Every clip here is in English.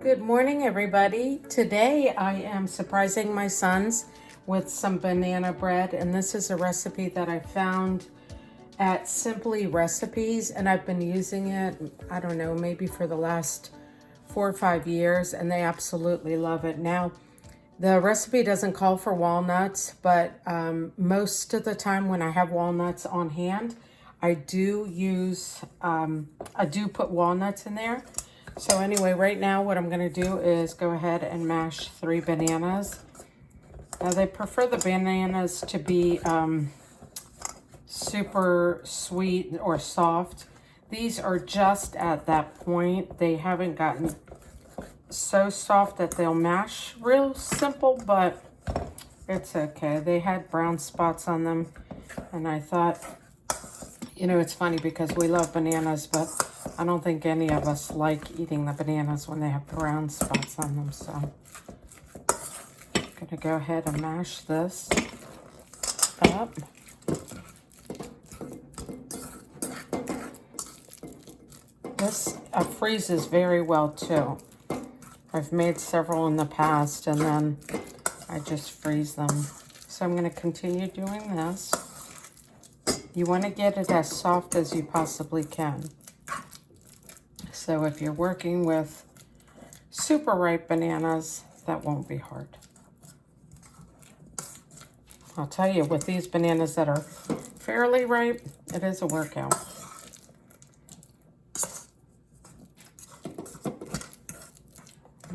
Good morning, everybody. Today I am surprising my sons with some banana bread, and this is a recipe that I found at Simply Recipes, and I've been using it, I don't know, maybe for the last 4 or 5 years, and they absolutely love it. Now, the recipe doesn't call for walnuts, but most of the time when I have walnuts on hand, I do put walnuts in there. So anyway, right now what I'm going to do is go ahead and mash 3 bananas. Now they prefer the bananas to be super sweet or soft. These are just at that point. They haven't gotten so soft that they'll mash real simple, but it's okay. They had brown spots on them, and I thought, you know, it's funny because we love bananas, but I don't think any of us like eating the bananas when they have brown spots on them. So I'm gonna go ahead and mash this up. This freezes very well too. I've made several in the past and then I just freeze them. So I'm gonna continue doing this. You wanna get it as soft as you possibly can. So if you're working with super ripe bananas, that won't be hard. I'll tell you, with these bananas that are fairly ripe, it is a workout.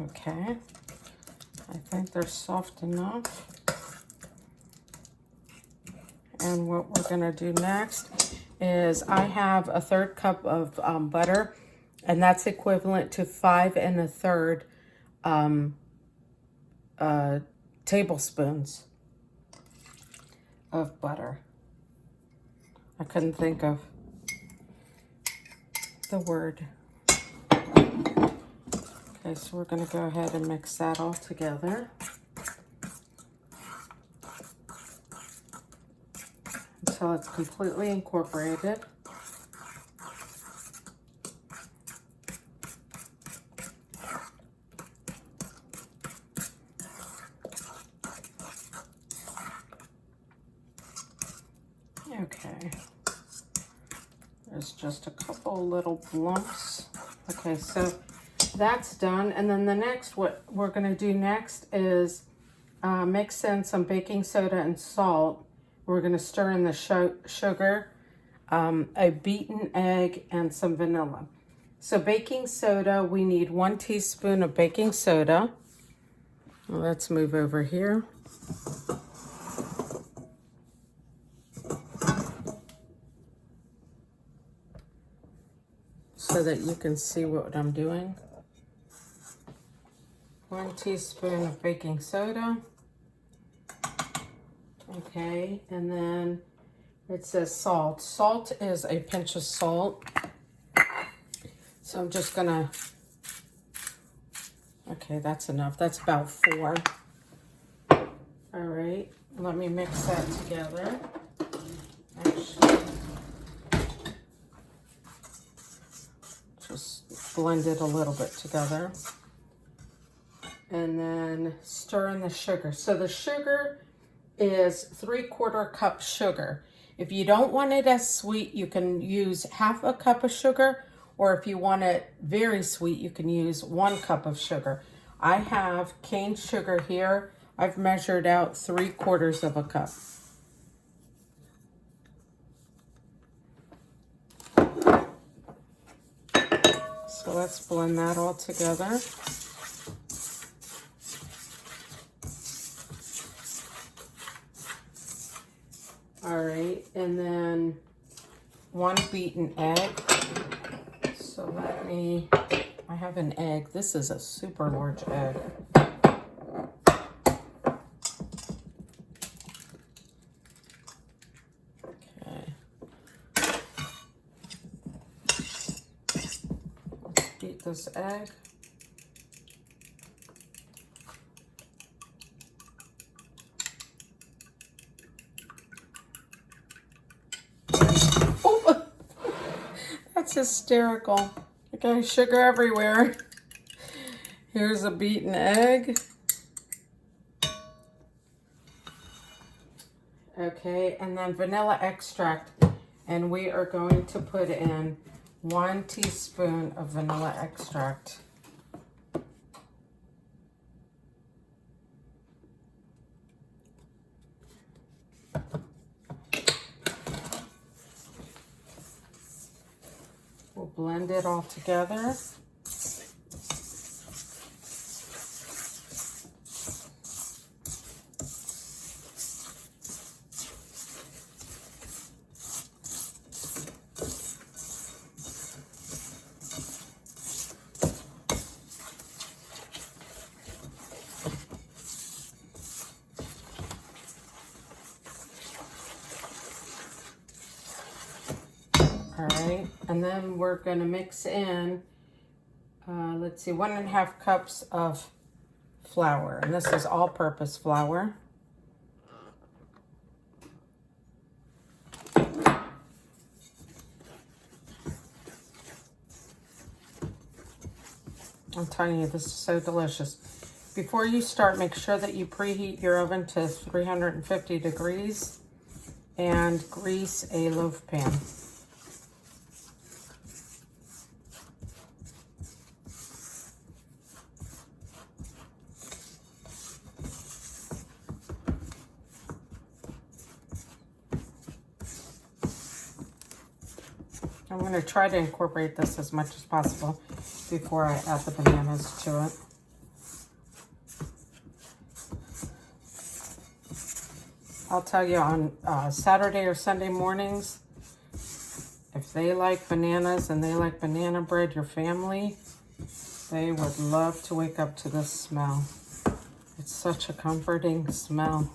Okay, I think they're soft enough. And what we're gonna do next is I have a 1/3 cup of butter, and that's equivalent to 5 1/3 tablespoons of butter. I couldn't think of the word. Okay, so we're gonna go ahead and mix that all together until it's completely incorporated. Okay, there's just a couple little lumps. Okay, so that's done. And then the next, what we're gonna do next is mix in some baking soda and salt. We're gonna stir in the sugar, a beaten egg, and some vanilla. So baking soda, we need 1 teaspoon of baking soda. Let's move over here. So that you can see what I'm doing. 1 teaspoon of baking soda. Okay, and then it says salt. Salt is a pinch of salt. So I'm just gonna, okay, that's enough. That's about 4. All right, let me mix that together. Actually, just blend it a little bit together. And then stir in the sugar. So the sugar is 3/4 cup sugar. If you don't want it as sweet, you can use 1/2 cup of sugar, or if you want it very sweet, you can use 1 cup of sugar. I have cane sugar here. I've measured out 3/4 cup. So let's blend that all together. All right, and then 1 beaten egg. So I have an egg. This is a super large egg. Okay. Let's beat this egg. That's hysterical. Okay, sugar everywhere. Here's a beaten egg. Okay, and then vanilla extract. And we are going to put in 1 teaspoon of vanilla extract. We'll blend it all together. All right, and then we're going to mix in, let's see, 1.5 cups of flour. And this is all-purpose flour. I'm telling you, this is so delicious. Before you start, make sure that you preheat your oven to 350 degrees and grease a loaf pan. I'm going to try to incorporate this as much as possible before I add the bananas to it. I'll tell you, on Saturday or Sunday mornings, if they like bananas and they like banana bread, your family, they would love to wake up to this smell. It's such a comforting smell.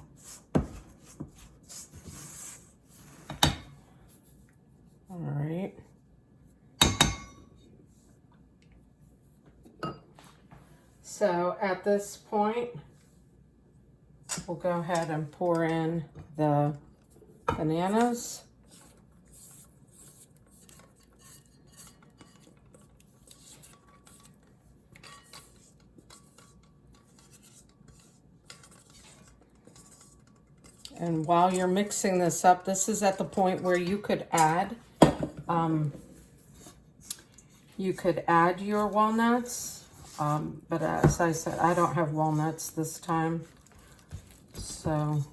All right. So at this point, we'll go ahead and pour in the bananas. And while you're mixing this up, this is at the point where you could add your walnuts. But as I said, I don't have walnuts this time. So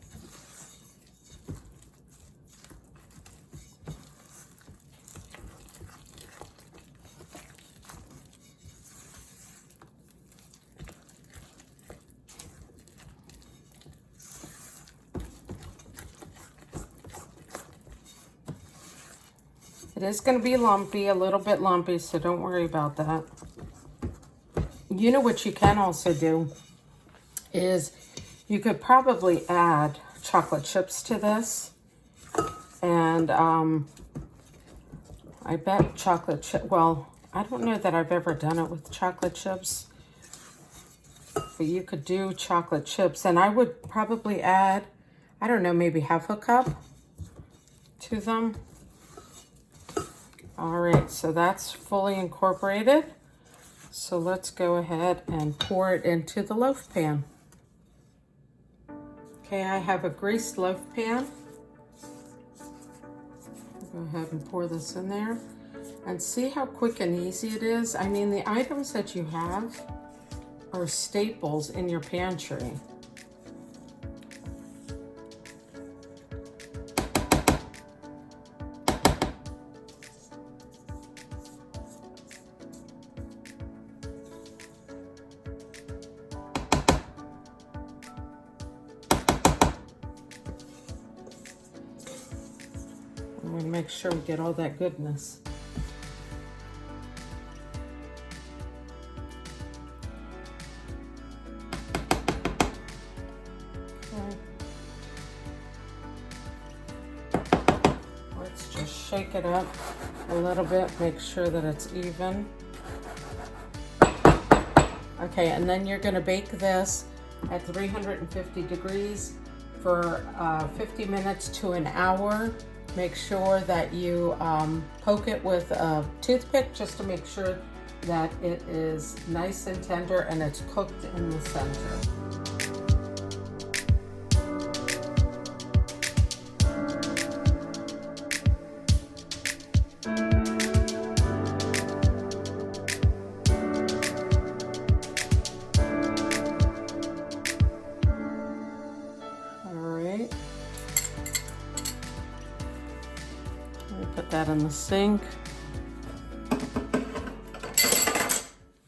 it is going to be lumpy, a little bit lumpy, so don't worry about that. You know what you can also do is you could probably add chocolate chips to this. And I bet chocolate chip, well, I don't know that I've ever done it with chocolate chips. But you could do chocolate chips. And I would probably add, I don't know, maybe half a cup to them. All right, so that's fully incorporated. So let's go ahead and pour it into the loaf pan. Okay, I have a greased loaf pan. I'll go ahead and pour this in there. And see how quick and easy it is? I mean, the items that you have are staples in your pantry. I'm going to make sure we get all that goodness. Okay. Let's just shake it up a little bit, make sure that it's even. Okay, and then you're going to bake this at 350 degrees for 50 minutes to an hour. Make sure that you poke it with a toothpick just to make sure that it is nice and tender and it's cooked in the center. Put that in the sink.